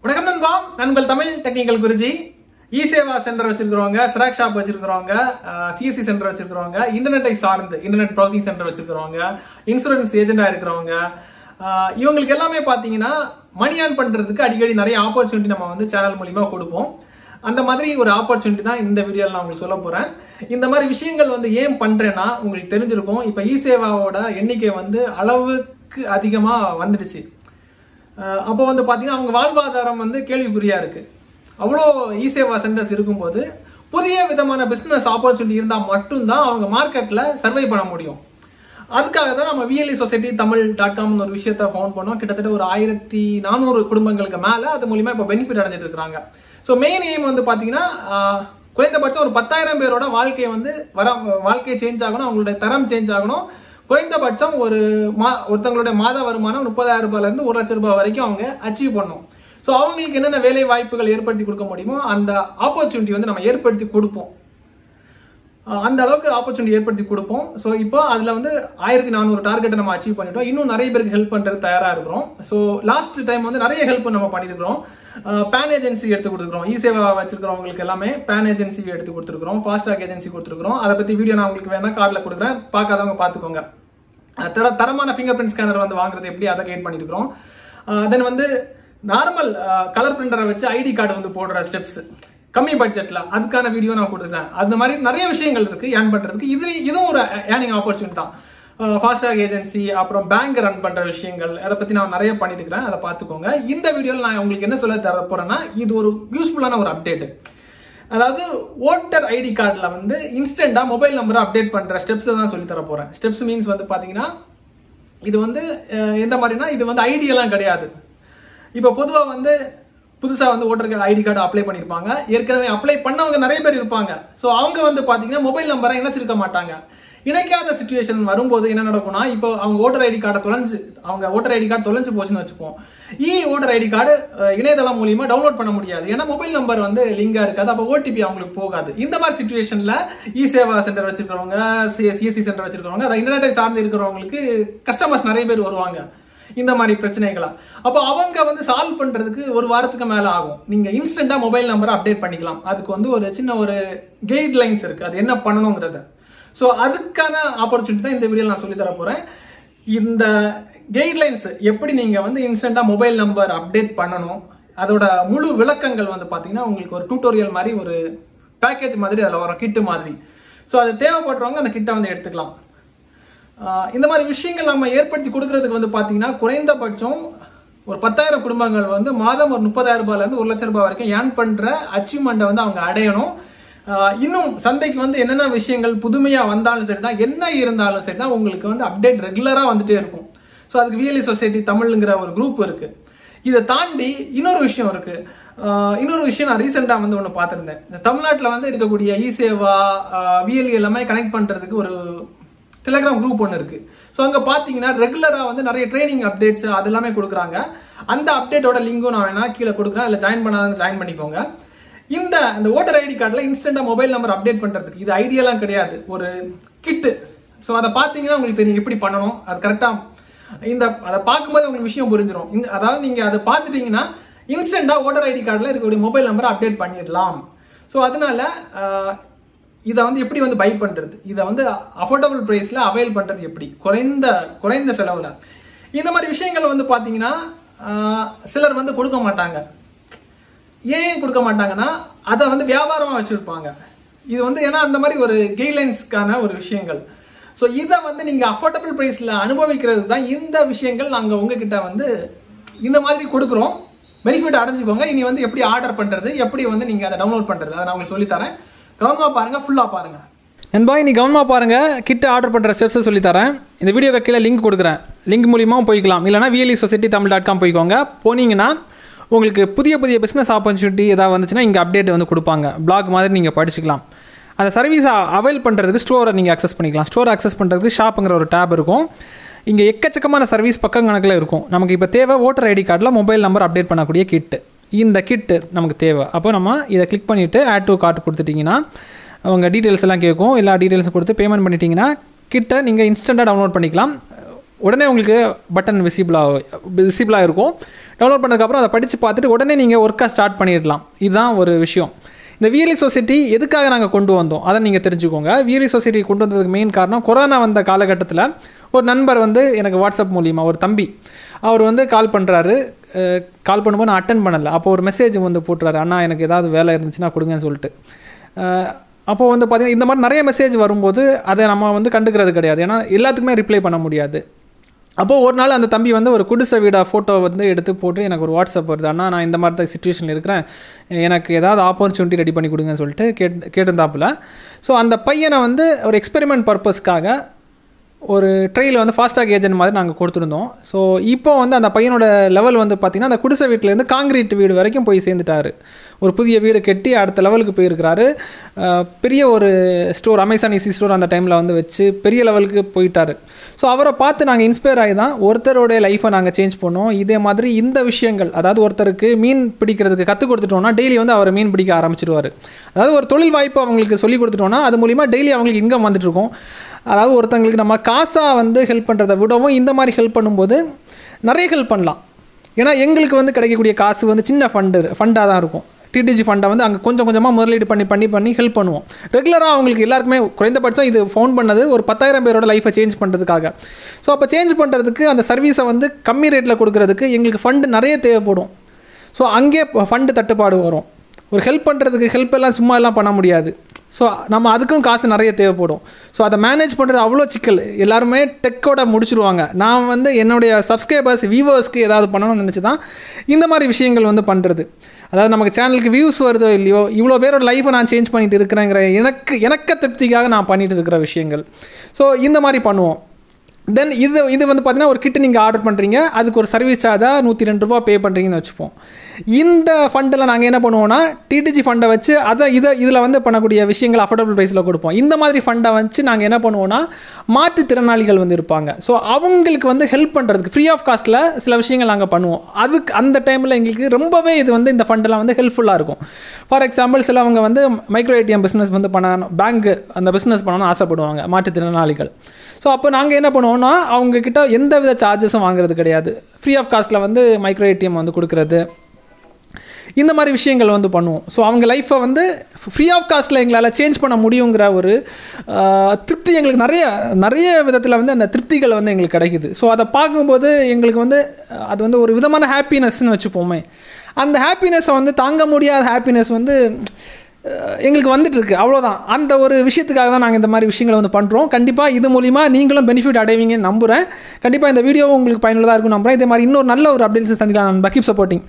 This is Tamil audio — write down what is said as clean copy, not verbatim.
வணக்கம் நண்பா, நான் உங்கள் தமிழ் டெக்னிக்கல் குருஜி. இ-சேவா சென்டர் வச்சிருக்கிறவங்க, ஸ்ராக் ஷாப் வச்சிருக்கிறவங்க, சிஎஸ்சி சென்டர் வச்சிருக்கிறவங்க, இன்டர்நெட்டை சார்ந்து இன்டர்நெட் ப்ரௌசிங் சென்டர் வச்சிருக்கிறவங்க, இன்சூரன்ஸ் ஏஜென்டா இருக்கிறவங்க, இவங்களுக்கு எல்லாமே பாத்தீங்கன்னா மணி ஏர்ன் பண்றதுக்கு அடிக்கடி நிறைய ஆப்பர்ச்சுனிட்டி நம்ம வந்து சேனல் மூலியமா கொடுப்போம். அந்த மாதிரி ஒரு ஆப்பர்ச்சுனிட்டி தான் இந்த வீடியோல நான் உங்களுக்கு சொல்ல போறேன். இந்த மாதிரி விஷயங்கள் வந்து ஏன் பண்றேன்னா உங்களுக்கு தெரிஞ்சிருக்கும். இப்ப இ-சேவாவோட எண்ணிக்கை வந்து அளவுக்கு அதிகமா வந்துடுச்சு. அப்போ வந்து பாத்தீங்கன்னா அவங்க வாழ்வாதாரம் வந்து கேள்விக்குறியா இருக்கு. அவ்வளோ இ-சேவா சென்டர்ஸ் இருக்கும்போது புதிய விதமான பிசினஸ் ஆப்பர்ச்சுனிட்டி இருந்தா மட்டும்தான் அவங்க மார்க்கெட்ல சர்வை பண்ண முடியும். அதுக்காக தான் நம்ம VLE சொசைட்டி தமிழ்.com ஒரு விஷயத்த ஃபவுண்ட் பண்ணோம். கிட்டத்தட்ட ஒரு 1400 குடும்பங்களுக்கு மேல அது மூலியமா இப்ப பெனிஃபிட் அடைஞ்சிட்டு இருக்காங்க. ஸோ மெயின் எய்ம் வந்து பாத்தீங்கன்னா குறைந்தபட்சம் ஒரு 10,000 பேரோட வாழ்க்கை சேஞ்ச் ஆகணும், அவங்களுடைய தரம் சேஞ்ச் ஆகணும். குறைந்தபட்சம் ஒருத்தங்களுடைய மாத வருமானம் 30,000 ரூபாயில இருந்து 1 லட்சம் ரூபாய் வரைக்கும் அவங்க அச்சீவ் பண்ணணும். ஸோ அவங்களுக்கு என்னென்ன வேலை வாய்ப்புகள் ஏற்படுத்தி கொடுக்க முடியுமோ அந்த ஆப்பர்ச்சுனிட்டி வந்து நம்ம ஏற்படுத்தி கொடுப்போம். அந்த அளவுக்கு ஆப்பர்ச்சுனிட்டி ஏற்படுத்தி கொடுப்போம். ஸோ இப்போ அதுல வந்து 1400 டார்கெட்டை நம்ம அச்சீவ் பண்ணிட்டோம். இன்னும் நிறைய பேருக்கு ஹெல்ப் பண்றது தயாரா இருக்கிறோம். ஸோ லாஸ்ட் டைம் வந்து நிறைய ஹெல்ப் நம்ம பண்ணிருக்கிறோம். பேன் ஏஜென்சி எடுத்து கொடுத்துருக்கோம். இ-சேவா வச்சிருக்கிறவங்களுக்கு எல்லாமே பேன் ஏஜென்சி எடுத்து கொடுத்துருக்கோம், ஃபாஸ்டாக் ஏஜென்சி கொடுத்துருக்கோம். அதை பத்தி வீடியோ நான் உங்களுக்கு வேணா கார்டில் கொடுக்குறேன், பார்க்காதவங்க பார்த்துக்கோங்க. தரமான ஃபிங்கர் பிரிண்ட் ஸ்கேனர் வந்து வாங்குறது எப்படி அதை கைட் பண்ணிருக்கிறோம். தென் வந்து நார்மல் கலர் பிரிண்டரை வச்சு ஐடி கார்டு வந்து போடுற ஸ்டெப்ஸ் கம்மி பட்ஜெட்ல அதுக்கான வீடியோ நான் கொடுத்துருக்கேன். அந்த மாதிரி நிறைய விஷயங்கள் இருக்கு ஏர்ன் பண்றதுக்கு. இதுவும் ஒரு ஏர்னிங் ஆப்பர்ச்சுனிட்டி தான். ஃபாஸ்டாக் ஏஜென்சி, அப்புறம் பேங்க் ரன் பண்ற விஷயங்கள், அதை பத்தி நான் நிறைய பண்ணிட்டு இருக்கிறேன். அதை பார்த்துக்கோங்க. இந்த வீடியோவில் நான் உங்களுக்கு என்ன சொல்ல தர போறேன்னா, இது ஒரு யூஸ்ஃபுல்லான ஒரு அப்டேட். அதாவது ஓட்டர் ஐடி கார்டில் வந்து இன்ஸ்டன்டா மொபைல் நம்பரை அப்டேட் பண்ற ஸ்டெப்ஸ் தான் சொல்லி தர போறேன். ஸ்டெப்ஸ் மீன்ஸ் வந்து பாத்தீங்கன்னா இது வந்து எந்த மாதிரினா, இது வந்து ஐடி எல்லாம் கிடையாது. இப்போ பொதுவா வந்து புதுசா வந்து ஓட்டர் ஐடி கார்டு அப்ளை பண்ணிருப்பாங்க. ஏற்கனவே அப்ளை பண்ணவங்க நிறைய பேர் இருப்பாங்க. ஸோ அவங்க வந்து பாத்தீங்கன்னா மொபைல் நம்பரை இணைச்சிருக்க மாட்டாங்க. இணைக்காத சிச்சுவேஷன் வரும்போது என்ன நடக்கும்னா, இப்போ அவங்க ஓட்டர் ஐடி கார்டை தொலைஞ்சு போச்சுன்னு வச்சுப்போம். ஓட்டர் ஐடி கார்டு இணையதளம் மூலியமா டவுன்லோட் பண்ண முடியாது. ஏன்னா மொபைல் நம்பர் வந்து லிங்கா இருக்காது. அப்போ ஓடிபி அவங்களுக்கு போகாது. இந்த மாதிரி சிச்சுவேஷன்ல இ-சேவா சென்டர் வச்சிருக்கிறவங்க, சிஎஸ்சி சென்டர் வச்சிருக்கிறவங்க, அதை இன்டர்நெட்டை சார்ந்து இருக்கிறவங்களுக்கு கஸ்டமர்ஸ் நிறைய பேர் வருவாங்க இந்த மாதிரி பிரச்சனைகளா. அப்போ அவங்க வந்து சால்வ் பண்றதுக்கு ஒரு வாரத்துக்கு மேல ஆகும். நீங்க இன்ஸ்டன்டா மொபைல் நம்பரை அப்டேட் பண்ணிக்கலாம். அதுக்கு வந்து ஒரு சின்ன ஒரு கைட்லைன்ஸ் இருக்கு, அது என்ன பண்ணணுங்கிறத. ஸோ அதுக்கான ஆப்பர்ச்சுனிட்டி தான் இந்த வீடியோவில் நான் சொல்லி தர போறேன். இந்த கைட்லைன்ஸ் எப்படி நீங்க வந்து இன்ஸ்டன்டா மொபைல் நம்பர் அப்டேட் பண்ணணும், அதோட முழு விளக்கங்கள் வந்து பாத்தீங்கன்னா உங்களுக்கு ஒரு டியூட்டோரியல் மாதிரி, ஒரு பேக்கேஜ் மாதிரி அதில் வரும், கிட்டு மாதிரி. ஸோ அது தேவைப்படுறவங்க அந்த கிட்டை வந்து எடுத்துக்கலாம். இந்த மாதிரி விஷயங்கள் நம்ம ஏற்படுத்தி கொடுக்கறதுக்கு வந்து பாத்தீங்கன்னா குறைந்தபட்சம் ஒரு 10,000 குடும்பங்கள் வந்து மாதம் ஒரு 30,000 ரூபாயில இருந்து 1 லட்சம் ரூபாய் வரைக்கும் ஏர்ன் பண்ற அச்சீவ்மெண்ட்டை வந்து அவங்க அடையணும். இன்னும் சந்தைக்கு வந்து என்னென்ன விஷயங்கள் புதுமையா வந்தாலும் சரிதான், என்ன இருந்தாலும் சரிதான், உங்களுக்கு வந்து அப்டேட் ரெகுலரா வந்துட்டே இருக்கும். ஸோ அதுக்கு VLE சொசைட்டி தமிழ்ங்கிற ஒரு குரூப் இருக்கு. இதை தாண்டி இன்னொரு விஷயம் இருக்கு. இன்னொரு விஷயம் நான் ரீசெண்டா வந்து ஒன்று பார்த்திருந்தேன். தமிழ்நாட்டில் வந்து இருக்கக்கூடிய இ-சேவா VLE எல்லாமே கனெக்ட் பண்றதுக்கு ஒரு டெலிகிராம் குரூப் ஒன்று இருக்கு. ஸோ அங்க பாத்தீங்கன்னா ரெகுலரா வந்து நிறைய ட்ரைனிங் அப்டேட்ஸ் அது எல்லாமே கொடுக்குறாங்க. அந்த அப்டேட்டோட லிங்கும் நான் வேணா கீழே கொடுக்குறேன். அதில் ஜாயின் பண்ணாதவங்க ஜாயின் பண்ணிக்கோங்க. இந்த ஓட்டர் ஐடி கார்டில் இன்ஸ்டன்டா மொபைல் நம்பர் அப்டேட் பண்றதுக்கு இது ஐடியெல்லாம் கிடையாது, ஒரு கிட்டு. ஸோ அதை பார்த்தீங்கன்னா உங்களுக்கு தெரியும் எப்படி பண்ணணும். அது கரெக்டா அதை பார்க்கும்போது உங்களுக்கு விஷயம் புரிஞ்சிடும். அதாவது நீங்க அதை பார்த்துட்டீங்கன்னா இன்ஸ்டன்டா ஓட்டர் ஐடி கார்டில் இருக்கக்கூடிய மொபைல் நம்பரை அப்டேட் பண்ணிடலாம். ஸோ அதனால இதை வந்து எப்படி வந்து பை பண்றது, இதை வந்து அஃபோர்டபுள் பிரைஸ்ல அவைல் பண்றது எப்படி, குறைந்த செலவுல. இந்த மாதிரி விஷயங்கள் வந்து பாத்தீங்கன்னா சிலர் வந்து கொடுக்க மாட்டாங்க. ஏன் கொடுக்க மாட்டாங்கன்னா அதை வந்து வியாபாரமா வச்சிருப்பாங்க. இது வந்து ஏன்னா அந்த மாதிரி ஒரு கைட்லைன்ஸ்க்கான ஒரு விஷயங்கள். ஸோ இதை வந்து நீங்க அஃபோர்டபுள் பிரைஸ்ல அனுபவிக்கிறது தான் இந்த விஷயங்கள் நாங்க உங்ககிட்ட வந்து இந்த மாதிரி கொடுக்குறோம். பெனிஃபிட் அடைஞ்சுக்கோங்க. இனி வந்து எப்படி ஆர்டர் பண்றது, எப்படி வந்து நீங்க அதை டவுன்லோட் பண்றது, அதை நான் உங்களுக்கு சொல்லித்தரேன். கவனமா பாருங்க, ஃபுல்லா பாருங்க நண்பா. நீ கவனமா பாருங்க. கிட்ட ஆர்டர் பண்ற ஸ்டெப்ஸ் சொல்லி தரேன். இந்த வீடியோக்கு கீழே லிங்க் கொடுக்குறேன். லிங்க் மூலியமா போய்க்கலாம். இல்லைனா VLE சொசைட்டி தமிழ்.com போய்க்கோங்க. போனீங்கன்னா உங்களுக்கு புதிய பிசினஸ் ஆப்பர்ச்சுனிட்டி ஏதாவது வந்துச்சுன்னா இங்கே அப்டேட் வந்து கொடுப்பாங்க. பிளாக் மாதிரி நீங்கள் படிச்சுக்கலாம். அந்த சர்வீஸ் அவைல் பண்ணுறதுக்கு ஸ்டோரை நீங்கள் அக்சஸ் பண்ணிக்கலாம். ஸ்டோரை அக்சஸ் பண்ணுறதுக்கு ஷாப்புங்கிற ஒரு டேப் இருக்கும். இங்கே எக்கச்சக்கமான சர்வீஸ் பக்கம் கணக்கில் இருக்கும். நமக்கு இப்போ தேவை ஓட்டர் ஐடி கார்டில் மொபைல் நம்பர் அப்டேட் பண்ணக்கூடிய கிட்டு. இந்த கிட்டு நமக்கு தேவை. அப்போ நம்ம இதை கிளிக் பண்ணிவிட்டு ஆட் டு கார்ட் கொடுத்துட்டிங்கன்னா உங்கள் டீட்டெயில்ஸ் எல்லாம் கேட்கும். எல்லா டீட்டெயில்ஸும் கொடுத்து பேமெண்ட் பண்ணிட்டீங்கன்னா கிட்ட நீங்கள் இன்ஸ்டண்ட்டாக டவுன்லோட் பண்ணிக்கலாம். உடனே உங்களுக்கு பட்டன் விசிபிளாக இருக்கும். டவுன்லோட் பண்ணதுக்கப்புறம் அதை படித்து பார்த்துட்டு உடனே நீங்கள் ஒர்க்கை ஸ்டார்ட் பண்ணிடலாம். இதுதான் ஒரு விஷயம். இந்த விஎல்இ சொசைட்டி எதுக்காக நாங்கள் கொண்டு வந்தோம் அதை நீங்கள் தெரிஞ்சுக்கோங்க. விஎல்இ சொசைட்டி கொண்டு வந்ததுக்கு மெயின் காரணம், கொரோனா வந்த காலகட்டத்தில் ஒரு நண்பர் வந்து எனக்கு வாட்ஸ்அப் மூலியமாக, ஒரு தம்பி அவர் வந்து கால் பண்ணுறாரு. கால் பண்ணும்போது நான் அட்டன் பண்ணலை. அப்போ ஒரு மெசேஜ் வந்து போட்டுறாரு, அண்ணா எனக்கு ஏதாவது வேலை இருந்துச்சுன்னா கொடுங்கன்னு சொல்லிட்டு. அப்போது வந்து பார்த்திங்கன்னா இந்த மாதிரி நிறைய மெசேஜ் வரும்போது அதை நம்ம வந்து கண்டுக்கிறது கிடையாது, ஏன்னா எல்லாத்துக்குமே ரிப்ளை பண்ண முடியாது. அப்போது ஒரு நாள் அந்த தம்பி வந்து ஒரு குடிசை வீடா ஃபோட்டோ வந்து எடுத்து போட்டு எனக்கு ஒரு வாட்ஸ்அப் வருது, அண்ணா நான் இந்த மாதிரி தான் சிச்சுவேஷனில் இருக்கிறேன், எனக்கு ஏதாவது ஆப்பர்ச்சுனிட்டி ரெடி பண்ணி கொடுங்கன்னு சொல்லிட்டு கேட்டிருந்தாப்புல. ஸோ அந்த பையனை வந்து ஒரு எக்ஸ்பெரிமெண்ட் பர்பஸ்க்காக ஒரு ட்ரெயில் வந்து ஃபாஸ்டாக் ஏஜென்ட் மாதிரி நாங்கள் கொடுத்துருந்தோம். ஸோ இப்போ வந்து அந்த பையனோட லெவல் வந்து பார்த்திங்கன்னா அந்த குடிசை வீட்டிலேருந்து காங்கிரீட் வீடு வரைக்கும் போய் சேர்ந்துட்டார். ஒரு புதிய வீடு கட்டி அடுத்த லெவலுக்கு போயிருக்கிறாரு. பெரிய ஒரு ஸ்டோர், அமேசான் ஈஸி ஸ்டோர் அந்த டைமில் வந்து வச்சு பெரிய லெவலுக்கு போயிட்டார். ஸோ அவரை பார்த்து நாங்கள் இன்ஸ்பயர் ஆகி தான் ஒருத்தரோடைய லைஃப்பை நாங்கள் சேஞ்ச் பண்ணோம். இதே மாதிரி இந்த விஷயங்கள், அதாவது ஒருத்தருக்கு மீன் பிடிக்கிறதுக்கு கற்றுக் கொடுத்துட்டோன்னா டெய்லி வந்து அவர் மீன் பிடிக்க ஆரம்பிச்சிடுவார். அதாவது ஒரு தொழில் வாய்ப்பு அவங்களுக்கு சொல்லி கொடுத்துட்டோன்னா அது மூலிமா டெய்லி அவங்களுக்கு இன்கம் வந்துட்டுருக்கும். அதாவது ஒருத்தங்களுக்கு நம்ம காசாக வந்து ஹெல்ப் பண்ணுறதை விடவும் இந்த மாதிரி ஹெல்ப் பண்ணும்போது நிறைய ஹெல்ப் பண்ணலாம். ஏன்னா எங்களுக்கு வந்து கிடைக்கக்கூடிய காசு வந்து சின்ன ஃபண்டாக தான் இருக்கும். டிடிஜி ஃபண்டை வந்து அங்கே கொஞ்சம் கொஞ்சமாக முதலீடு பண்ணி ஹெல்ப் பண்ணுவோம். ரெகுலராக அவங்களுக்கு எல்லாருக்குமே குறைந்தபட்சம் இது ஃபவுண்ட் பண்ணது ஒரு 10,000 பேரோட லைஃப்பை சேஞ்ச் பண்ணுறதுக்காக. ஸோ அப்போ சேஞ்ச் பண்ணுறதுக்கு அந்த சர்வீஸை வந்து கம்மி ரேட்டில் கொடுக்குறதுக்கு எங்களுக்கு ஃபண்டு நிறைய தேவைப்படும். ஸோ அங்கே ஃபண்டு தட்டுப்பாடு வரும். ஒரு ஹெல்ப் பண்ணுறதுக்கு ஹெல்ப் எல்லாம் சும்மா எல்லாம் பண்ண முடியாது. ஸோ நம்ம அதுக்கும் காசு நிறைய தேவைப்படும். ஸோ அதை மேனேஜ் பண்ணுறது அவ்வளோ சிக்கல். எல்லாருமே டெக்கோட முடிச்சுருவாங்க. நான் வந்து என்னுடைய சப்ஸ்கிரைபர்ஸ் வியூவர்ஸ்க்கு ஏதாவது பண்ணணும்னு நினச்சி தான் இந்த மாதிரி விஷயங்கள் வந்து பண்ணுறது. அதாவது நமக்கு சேனலுக்கு வியூஸ் வருதோ இல்லையோ, இவ்வளோ பேரோட லைஃப்பை நான் சேஞ்ச் பண்ணிட்டு இருக்கிறேங்கிற எனக்கு திருப்திக்காக நான் பண்ணிட்டு இருக்கிற விஷயங்கள். ஸோ இந்த மாதிரி பண்ணுவோம். தென் இது வந்து பார்த்தீங்கன்னா ஒரு கிட்டு நீங்கள் ஆர்டர் பண்ணுறீங்க, அதுக்கு ஒரு சர்வீஸ் சார்ஜாக $102 பே பண்ணுறீங்கன்னு வச்சுப்போம். இந்த ஃபண்டில் நாங்கள் என்ன பண்ணுவோம்னா டிடிஜி ஃபண்டை வச்சு இதில் வந்து பண்ணக்கூடிய விஷயங்கள் அஃபோர்டபுள் ப்ரைஸில் கொடுப்போம். இந்த மாதிரி ஃபண்டை வச்சு நாங்கள் என்ன பண்ணுவோம்னா மாற்றுத்திறனாளிகள் வந்து இருப்பாங்க. ஸோ அவங்களுக்கு வந்து ஹெல்ப் பண்ணுறதுக்கு ஃப்ரீ ஆஃப் காஸ்ட்டில் சில விஷயங்கள் நாங்கள் பண்ணுவோம். அதுக்கு அந்த டைமில் எங்களுக்கு ரொம்பவே இது வந்து இந்த ஃபண்டெல்லாம் வந்து ஹெல்ப்ஃபுல்லாக இருக்கும். ஃபார் எக்ஸாம்பிள் சிலவங்க வந்து மைக்ரோ ஏடிஎம் பிஸ்னஸ் வந்து பண்ணணும், பேங்க் அந்த பிஸ்னஸ் பண்ணணும்னு ஆசைப்படுவாங்க மாற்றுத்திறனாளிகள். ஸோ அப்போ நாங்கள் என்ன பண்ணுவோம்னா அவங்கக்கிட்ட எந்த வித சார்ஜஸும் வாங்குறது கிடையாது. ஃப்ரீ ஆஃப் காஸ்ட்டில் வந்து மைக்ரோ ஏடிஎம் வந்து கொடுக்குறது, இந்த மாதிரி விஷயங்கள் வந்து பண்ணுவோம். ஸோ அவங்க லைஃப்பை வந்து ஃப்ரீ ஆஃப் காஸ்ட்டில் எங்களால் சேஞ்ச் பண்ண முடியுங்கிற ஒரு திருப்தி எங்களுக்கு நிறைய விதத்தில் வந்து அந்த திருப்திகள் வந்து எங்களுக்கு கிடைக்குது. ஸோ அதை பார்க்கும்போது எங்களுக்கு வந்து அது வந்து ஒரு விதமான ஹாப்பினஸ்ன்னு வச்சுப்போமே. அந்த ஹாப்பினஸை வந்து தாங்க முடியாத ஹாப்பினஸ் வந்து எங்களுக்கு வந்துட்டுருக்கு. அவ்வளோதான். அந்த ஒரு விஷயத்துக்காக தான் நாங்கள் இந்த மாதிரி விஷயங்களை வந்து பண்ணுறோம். கண்டிப்பாக இது மூலிமா நீங்களும் பெனிஃபிட் அடைவீங்கன்னு நம்புகிறேன். கண்டிப்பாக இந்த வீடியோவும் உங்களுக்கு பயனுள்ளதாக இருக்கும் நம்புகிறேன். இதே மாதிரி இன்னொரு நல்ல ஒரு அப்டேட்ஸ் சந்திக்கலாம். Keep supporting.